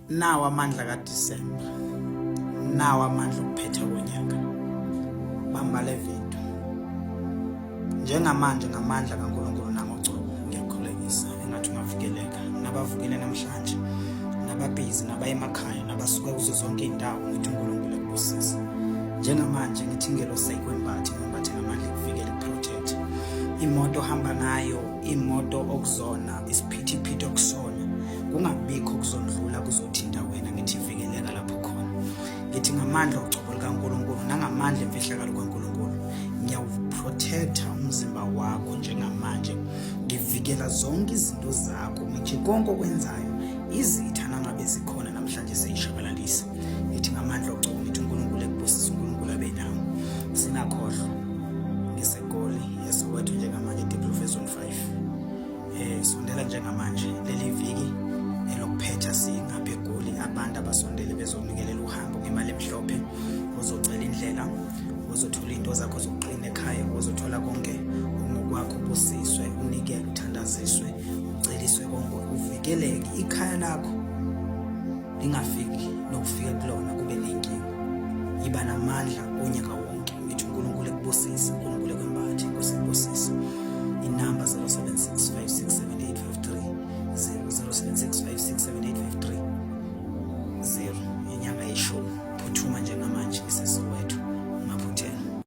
nawa amandla kaDisemba, nawa amandla okuphetha konyaka. Bamba le video njengamanje ngamandla kaNkulunkulu nangocobo. Ngiyakhulekisa engathi ungavikeleka nabavukile namhlanje, nababhizi, nabayemakhaya, nabasuka kuzo zonke indawo. Ngithi uNkulunkulu ekubusise njengamanje. Ngithi ngelo sayikwembathi ngembathi ngamandla ekuvikela ekuprotect imoto ohamba ngayo, imoto okuzona, isiphithiphithi okusona, kungabikho kuzondlula kuzothinta wena. Ngithi vikeleka lapho khona. Ngithi ngamandla ocobo likaNkulunkulu nangamandla emfihlakalo kaNkulunkulu ngiyawuprotecta umzimba wakho njengamanje. Ngivikela zonke izinto zakho. Ngithi konke okwenzayo izitha nangabe zikhona namhlanje seyishabalalisa. Ngithi ngamandla ocobo ngithi uNkulunkulu ekubusise, uNkulunkulu abe nawe. Singakhohlwa ngisegoli yeSoweto njengamanje eDeplofezone 5. Sondela njengamanje leli viki elokuphetha singapha eGoli. Abantu abasondele bezonikelela uhambo ngemali emhlophe, uzocela indlela, uzothola into zakho zokuqina ekhaya, uzothola konke ngokwakho, ubusiswe, unikele, uthandaziswe, uceliswe konke, uvikeleke. Ikhaya lakho lingafiki nokufika kulona kube nenkinga. Iba namandla onyaka wonke. Ngithi uNkulunkulu ekubusise, uNkulunkulu ekwembathi, Nkosi ekubusise. Inamba 0765